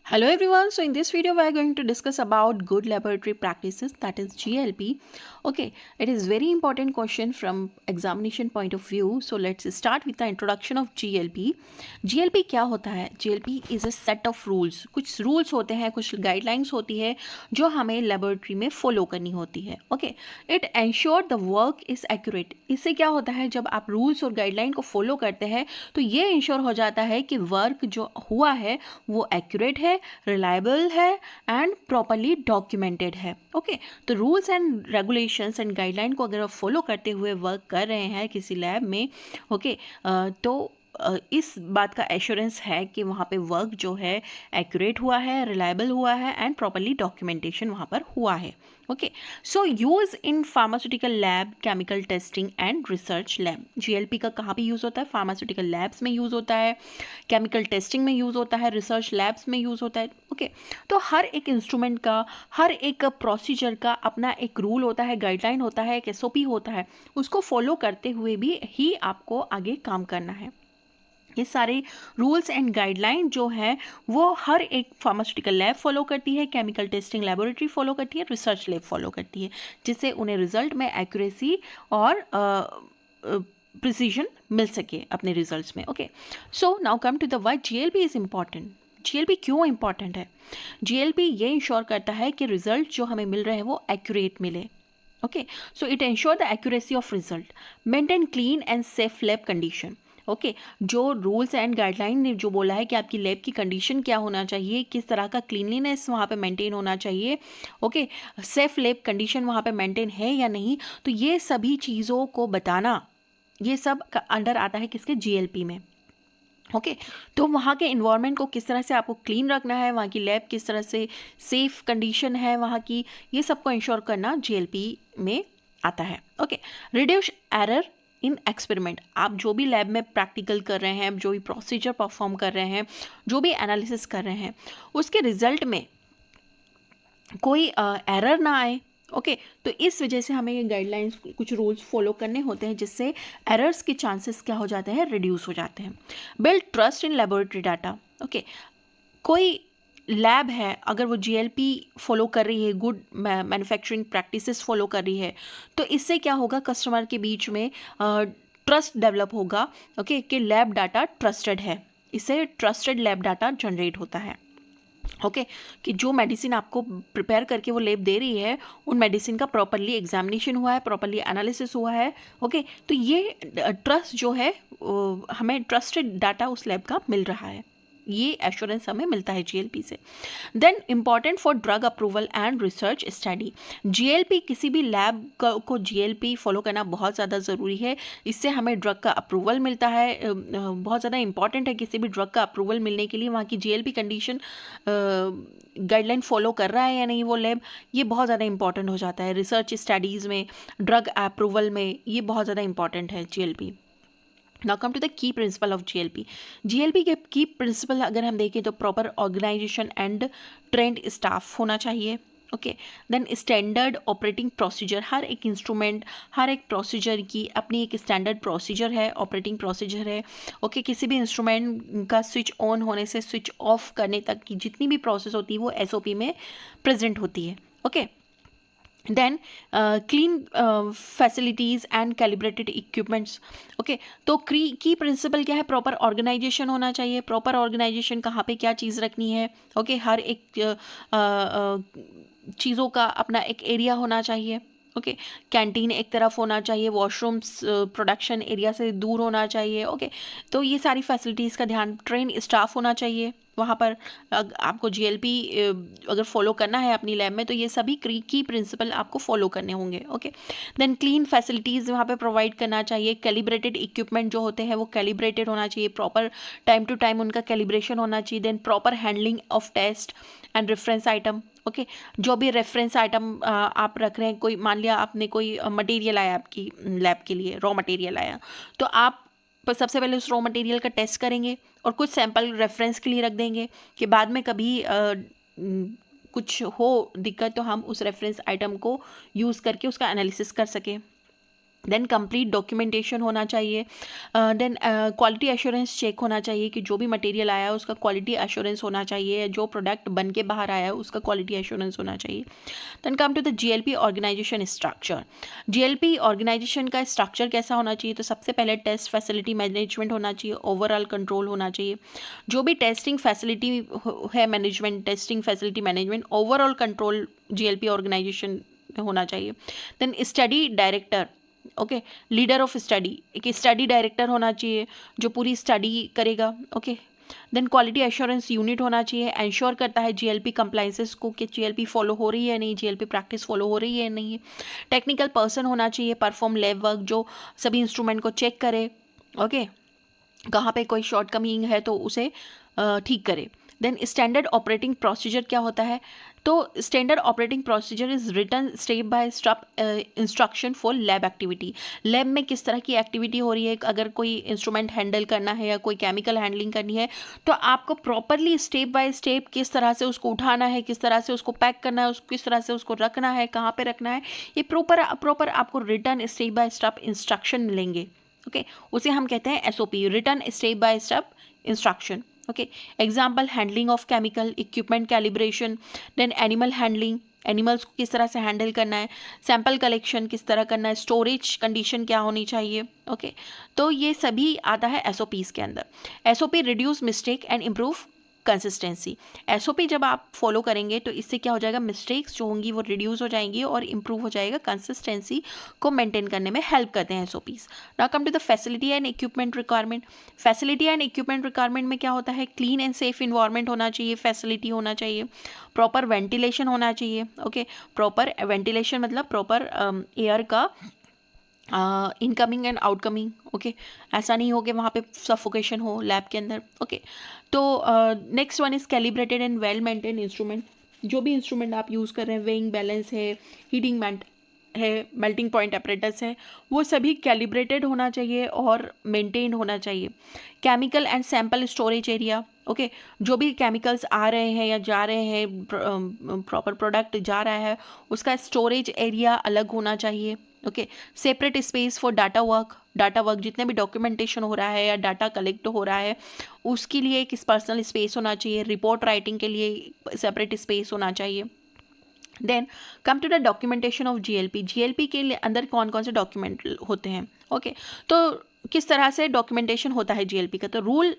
Hello everyone. So in this video we are going to discuss about good laboratory practices, that is GLP. Okay, it is very important question from examination point of view. So let's start with the introduction of GLP. GLP क्या होता है? GLP is a set of rules. कुछ rules होते हैं, कुछ guidelines होती है जो हमें laboratory में follow करनी होती है. Okay, it ensure the work is accurate. इससे क्या होता है, जब आप rules और guideline को follow करते हैं तो ये ensure हो जाता है कि work जो हुआ है वो accurate है, रिलायबल है एंड प्रॉपरली डॉक्यूमेंटेड है. ओके, तो rules and regulations and guideline को अगर आप फॉलो करते हुए वर्क कर रहे हैं किसी लैब में, ओके, तो इस बात का एश्योरेंस है कि वहाँ पे वर्क जो है एक्यूरेट हुआ है, रिलायबल हुआ है एंड प्रॉपरली डॉक्यूमेंटेशन वहाँ पर हुआ है. Okay, so use in pharmaceutical lab, chemical testing and research lab. GLP का कहाँ पे यूज़ होता है? फार्मास्यूटिकल लैब्स में यूज़ होता है, केमिकल टेस्टिंग में यूज़ होता है, रिसर्च लैब्स में यूज़ होता है. ओके, तो हर एक इंस्ट्रूमेंट का, हर एक प्रोसीजर का अपना एक रूल होता है, गाइडलाइन होता है, एक एसओपी होता है. उसको फॉलो करते हुए भी ही आपको आगे काम करना है. ये सारे रूल्स एंड गाइडलाइन जो है वो हर एक फार्मास्यूटिकल लैब फॉलो करती है, केमिकल टेस्टिंग लेबोरेटरी फॉलो करती है, रिसर्च लैब फॉलो करती है, जिससे उन्हें रिजल्ट में एक्यूरेसी और प्रिसीजन मिल सके अपने रिजल्ट्स में. Okay, so now come to the why GLP is important. GLP क्यों इंपॉर्टेंट है? जीएलपी ये इंश्योर करता है कि रिजल्ट जो हमें मिल रहे हैं वो एक्यूरेट मिले. Okay, so it ensure the accuracy of result, maintain clean and safe lab condition. Okay, जो रूल्स एंड गाइडलाइन ने जो बोला है कि आपकी लैब की कंडीशन क्या होना चाहिए, किस तरह का क्लीनलीनेस वहाँ पे मेंटेन होना चाहिए, ओके, सेफ लैब कंडीशन वहाँ पे मेंटेन है या नहीं, तो ये सभी चीज़ों को बताना, ये सब अंडर आता है किसके? जीएलपी में. ओके, तो वहाँ के इन्वायरमेंट को किस तरह से आपको क्लीन रखना है, वहाँ की लैब किस तरह से सेफ कंडीशन है वहाँ की, ये सबको इंश्योर करना जीएलपी में आता है. Okay, reduce error in experiment. आप जो भी लैब में प्रैक्टिकल कर रहे हैं, जो भी प्रोसीजर परफॉर्म कर रहे हैं, जो भी एनालिसिस कर रहे हैं, उसके रिजल्ट में कोई एरर ना आए. ओके, तो इस वजह से हमें ये गाइडलाइंस, कुछ रूल्स फॉलो करने होते हैं जिससे एरर्स के चांसेस क्या हो जाते हैं? रिड्यूस हो जाते हैं. Build trust in laboratory data. Okay, कोई लैब है अगर वो जीएलपी फॉलो कर रही है, गुड मैन्युफैक्चरिंग प्रैक्टिसेस फॉलो कर रही है, तो इससे क्या होगा? कस्टमर के बीच में ट्रस्ट डेवलप होगा. ओके, कि लैब डाटा ट्रस्टेड है, इससे ट्रस्टेड लैब डाटा जनरेट होता है. ओके, कि जो मेडिसिन आपको प्रिपेयर करके वो लैब दे रही है, उन मेडिसिन का प्रॉपरली एग्जामिनेशन हुआ है, प्रॉपरली एनालिसिस हुआ है. ओके, तो ये ट्रस्ट जो है, हमें ट्रस्टेड डाटा उस लैब का मिल रहा है, ये एश्योरेंस हमें मिलता है जीएलपी से. Then important for drug approval and research study. GLP, किसी भी लैब को जीएलपी फॉलो करना बहुत ज़्यादा ज़रूरी है. इससे हमें ड्रग का अप्रूवल मिलता है, बहुत ज़्यादा इंपॉर्टेंट है किसी भी ड्रग का अप्रूवल मिलने के लिए वहाँ की जीएलपी कंडीशन, गाइडलाइन फॉलो कर रहा है या नहीं वो लैब, ये बहुत ज़्यादा इंपॉर्टेंट हो जाता है. रिसर्च स्टडीज़ में, ड्रग अप्रूवल में ये बहुत ज़्यादा इंपॉर्टेंट है GLP. Now come to the key principle of GLP. GLP के की प्रिंसिपल अगर हम देखें तो proper organisation and trained staff होना चाहिए. Okay, then standard operating procedure. हर एक इंस्ट्रूमेंट, हर एक प्रोसीजर की अपनी एक स्टैंडर्ड प्रोसीजर है, ऑपरेटिंग प्रोसीजर है. ओके, किसी भी इंस्ट्रूमेंट का स्विच ऑन होने से स्विच ऑफ करने तक की जितनी भी प्रोसेस होती है वो एसओपी में प्रेजेंट होती है. Okay, then clean facilities and calibrated equipments. Okay, तो की प्रिंसिपल क्या है? प्रॉपर ऑर्गेनाइजेशन होना चाहिए. प्रॉपर ऑर्गेनाइजेशन, कहाँ पे क्या चीज़ रखनी है. ओके, हर एक चीज़ों का अपना एक एरिया होना चाहिए. ओके, कैंटीन एक तरफ होना चाहिए, वॉशरूम्स प्रोडक्शन एरिया से दूर होना चाहिए. ओके, तो ये सारी फैसिलिटीज़ का ध्यान. ट्रेन स्टाफ होना चाहिए वहाँ पर. आपको जीएलपी अगर फॉलो करना है अपनी लैब में तो ये सभी की प्रिंसिपल आपको फॉलो करने होंगे. ओके, देन क्लीन फैसिलिटीज़ वहाँ पे प्रोवाइड करना चाहिए. कैलिब्रेटेड इक्विपमेंट जो होते हैं वो कैलिब्रेटेड होना चाहिए, प्रॉपर टाइम टू टाइम उनका कैलिब्रेशन होना चाहिए. Then proper handling of test and reference item. Okay, जो भी रेफरेंस आइटम आप रख रहे हैं, कोई मान लिया आपने कोई मटेरियल आया आपकी लैब के लिए, रॉ मटेरियल आया, तो आप सबसे पहले उस रॉ मटेरियल का टेस्ट करेंगे और कुछ सैंपल रेफरेंस के लिए रख देंगे कि बाद में कभी कुछ हो दिक्कत तो हम उस रेफरेंस आइटम को यूज़ करके उसका एनालिसिस कर सकें. देन कंप्लीट डॉक्यूमेंटेशन होना चाहिए, देन क्वालिटी एश्योरेंस चेक होना चाहिए कि जो भी मटेरियल आया है उसका क्वालिटी एश्योरेंस होना चाहिए, जो प्रोडक्ट बन के बाहर आया है उसका क्वालिटी एश्योरेंस होना चाहिए। Then come to the GLP organisation structure. GLP organisation का स्ट्रक्चर कैसा होना चाहिए? तो सबसे पहले टेस्ट फैसिलिटी मैनेजमेंट होना चाहिए, ओवरऑल कंट्रोल होना चाहिए, जो भी टेस्टिंग फैसिलिटी है management, testing facility management, overall control GLP organisation होना चाहिए। Then study director, okay, leader of study, एक स्टडी डायरेक्टर होना चाहिए जो पूरी स्टडी करेगा। Okay, then quality assurance unit होना चाहिए, एंश्योर करता है जीएलपी कंप्लाइंसेस को कि जीएलपी फॉलो हो रही है नहीं, जीएलपी प्रैक्टिस फॉलो हो रही है नहीं। टेक्निकल पर्सन होना चाहिए, परफॉर्म लैब वर्क, जो सभी इंस्ट्रूमेंट को चेक करे, ओके, कहाँ पे कोई शॉर्टकमिंग है तो उसे ठीक करे। देन स्टैंडर्ड ऑपरेटिंग प्रोसीजर क्या होता है? तो standard operating procedure is written step by step instruction for lab activity. Lab में किस तरह की एक्टिविटी हो रही है, अगर कोई इंस्ट्रूमेंट हैंडल करना है या कोई केमिकल हैंडलिंग करनी है तो आपको प्रॉपरली स्टेप बाय स्टेप किस तरह से उसको उठाना है, किस तरह से उसको पैक करना है, किस तरह से उसको रखना है, कहाँ पे रखना है, ये प्रॉपर आपको written step by step instruction मिलेंगे। ओके, उसे हम कहते हैं SOP, written step by step instruction. Okay, example handling of chemical equipment, calibration, then animal handling, animals को किस तरह से हैंडल करना है, सैंपल कलेक्शन किस तरह करना है, स्टोरेज कंडीशन क्या होनी चाहिए। ओके, तो ये सभी आता है एसओपीज के अंदर। SOP reduce mistake and improve consistency. SOP जब आप फॉलो करेंगे तो इससे क्या हो जाएगा, मिस्टेक्स जो होंगी वो रिड्यूस हो जाएंगी और इंप्रूव हो जाएगा, कंसिस्टेंसी को मेंटेन करने में हेल्प करते हैं SOPs. Now come to the facility and equipment requirement. Facility and equipment requirement में क्या होता है, क्लीन एंड सेफ इन्वायरमेंट होना चाहिए, फैसिलिटी होना चाहिए, प्रॉपर वेंटिलेशन होना चाहिए। ओके, प्रॉपर वेंटिलेशन मतलब प्रॉपर एयर का इनकमिंग एंड आउटकमिंग। ओके, ऐसा नहीं हो कि वहाँ पे सफोकेशन हो लैब के अंदर। ओके, तो next one is calibrated and well maintain instrument. जो भी इंस्ट्रूमेंट आप यूज़ कर रहे हैं, वेइंग बैलेंस है, हीटिंग है, मेल्टिंग पॉइंट अपरेटस है, वो सभी कैलिब्रेटेड होना चाहिए और मेंटेन होना चाहिए। Chemical and sample storage area, okay, जो भी केमिकल्स आ रहे हैं या जा रहे हैं, प्रॉपर प्रोडक्ट जा रहा है, उसका स्टोरेज एरिया अलग होना चाहिए। Okay, separate space for data work, जितने भी डॉक्यूमेंटेशन हो रहा है या डाटा कलेक्ट हो रहा है उसके लिए एक पर्सनल स्पेस होना चाहिए, रिपोर्ट राइटिंग के लिए सेपरेट स्पेस होना चाहिए। Then come to the documentation of GLP. GLP के अंदर कौन कौन से डॉक्यूमेंट होते हैं? ओके, तो किस तरह से डॉक्यूमेंटेशन होता है जीएलपी का? तो rule,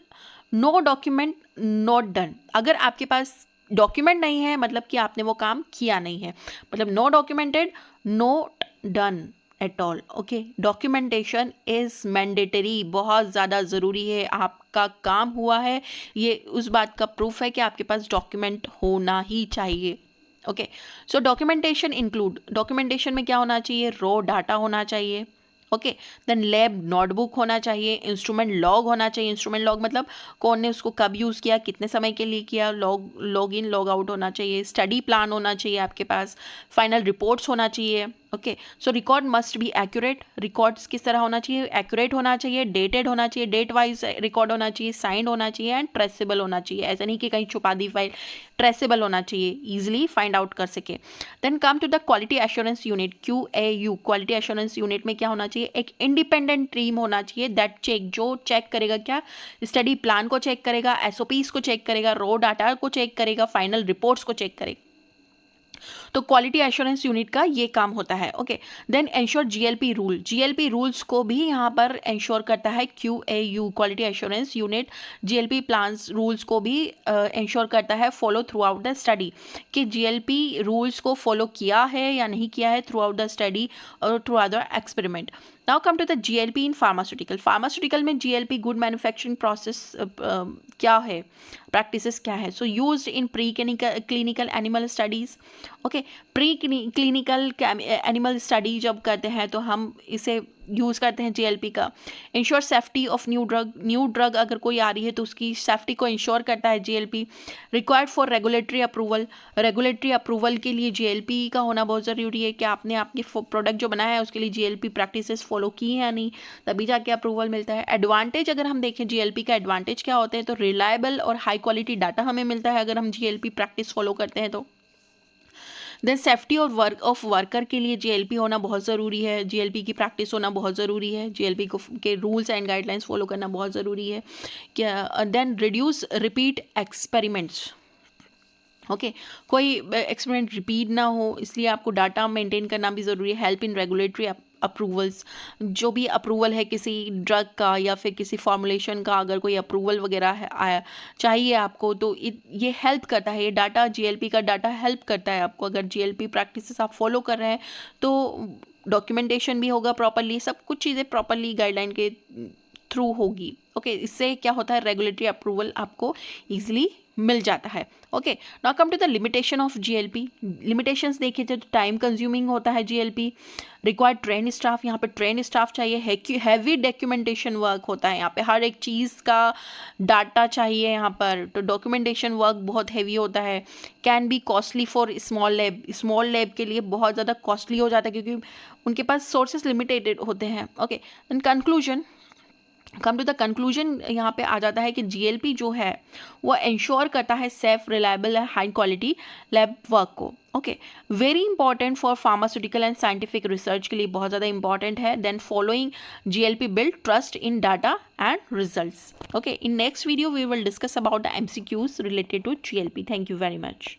no document not done. अगर आपके पास डॉक्यूमेंट नहीं है मतलब कि आपने वो काम किया नहीं है, मतलब no documented not done at all. Okay, documentation is mandatory, बहुत ज़्यादा ज़रूरी है, आपका काम हुआ है ये उस बात का प्रूफ है कि आपके पास डॉक्यूमेंट होना ही चाहिए। ओके, सो डॉक्यूमेंटेशन इंक्लूड, डॉक्यूमेंटेशन में क्या होना चाहिए, रॉ डाटा होना चाहिए। ओके, देन लैब नोटबुक होना चाहिए, इंस्ट्रूमेंट लॉग होना चाहिए। इंस्ट्रूमेंट लॉग मतलब कौन ने उसको कब यूज़ किया, कितने समय के लिए किया, लॉग इन लॉग आउट होना चाहिए। स्टडी प्लान होना चाहिए आपके पास, फाइनल रिपोर्ट्स होना चाहिए। Okay, so record must be accurate, records किस तरह होना चाहिए, एक्यूरेट होना चाहिए, डेटेड होना चाहिए, डेट वाइज रिकॉर्ड होना चाहिए, साइंड होना चाहिए एंड ट्रेसेबल होना चाहिए। ऐसा नहीं कि कहीं छुपा दी फाइल, ट्रेसेबल होना चाहिए, ईजिली फाइंड आउट कर सके। Then come to the quality assurance unit, QAU। Quality assurance unit में क्या होना चाहिए, एक इंडिपेंडेंट टीम होना चाहिए दैट चेक, जो चेक करेगा क्या, स्टडी प्लान को चेक करेगा, SOPs को चेक करेगा, रॉ डाटा को चेक करेगा, फाइनल रिपोर्ट्स को चेक करेगा। तो क्वालिटी एश्योरेंस यूनिट का ये काम होता है। Okay, then ensure GLP rule, GLP rules को भी यहाँ पर एंश्योर करता है QAU, quality assurance unit. GLP plans rules को भी एंश्योर करता है follow throughout the study, कि जीएलपी रूल्स को फॉलो किया है या नहीं किया है थ्रू आउट द स्टडी और throughout the experiment. Now come to the GLP in pharmaceutical. Pharmaceutical में जीएलपी गुड मैन्युफैक्चरिंग प्रोसेस क्या है, प्रैक्टिसेस क्या है? सो used in pre clinical animal studies. Okay, pre clinical animal study जब करते हैं तो हम इसे यूज़ करते हैं जीएलपी का। Ensure safety of new drug अगर कोई आ रही है तो उसकी सेफ्टी को इंश्योर करता है GLP. Required for regulatory approval, regulatory approval के लिए जीएलपी का होना बहुत ज़रूरी है कि आपने आपके प्रोडक्ट जो बनाया है उसके लिए जीएलपी प्रैक्टिसेस फॉलो की है या नहीं, तभी जाके अप्रूवल मिलता है। एडवांटेज अगर हम देखें जीएलपी का एडवांटेज क्या होते हैं, तो रिलायबल और हाई क्वालिटी डाटा हमें मिलता है अगर हम जीएलपी प्रैक्टिस फॉलो करते हैं तो। देन सेफ्टी और वर्क ऑफ वर्कर के लिए जीएलपी होना बहुत ज़रूरी है, जीएलपी की प्रैक्टिस होना बहुत ज़रूरी है, जीएलपी को के रूल्स एंड गाइडलाइंस फॉलो करना बहुत ज़रूरी है। क्या then reduce repeat experiments, okay कोई एक्सपेरिमेंट रिपीट ना हो, इसलिए आपको डाटा मेंटेन करना भी ज़रूरी है। हेल्प इन रेगुलेटरी अप्रूवल्स, जो भी अप्रूवल है किसी ड्रग का या फिर किसी फॉर्मुलेशन का, अगर कोई अप्रूवल वगैरह है चाहिए आपको, तो ये हेल्प करता है, ये डाटा जीएलपी का डाटा हेल्प करता है आपको। अगर जीएलपी प्रैक्टिसेस आप फॉलो कर रहे हैं तो डॉक्यूमेंटेशन भी होगा प्रॉपरली, सब कुछ चीज़ें प्रॉपरली गाइडलाइन के थ्रू होगी। ओके इससे क्या होता है, रेगुलेटरी अप्रूवल आपको ईजिली मिल जाता है। Okay now come to the limitation of GLP. Limitations देखिए तो टाइम कंज्यूमिंग होता है जीएलपी, रिक्वायर्ड ट्रेन स्टाफ, यहाँ पे ट्रेन स्टाफ चाहिए, हैवी डॉक्यूमेंटेशन वर्क होता है, यहाँ पे हर एक चीज़ का डाटा चाहिए यहाँ पर, तो डॉक्यूमेंटेशन वर्क बहुत हैवी होता है। Can be costly for small lab, small lab के लिए बहुत ज़्यादा कॉस्टली हो जाता है क्योंकि उनके पास सोर्सेज लिमिटेड होते हैं। Okay and conclusion, come to the conclusion, यहाँ पे आ जाता है कि जीएलपी जो है वो इंश्योर करता है safe, reliable and high quality lab work को। Okay very important for pharmaceutical and scientific research के लिए बहुत ज़्यादा इंपॉर्टेंट है। Then following GLP build trust in data and results. Okay in next video we will discuss about the MCQs related to GLP. Thank you very much.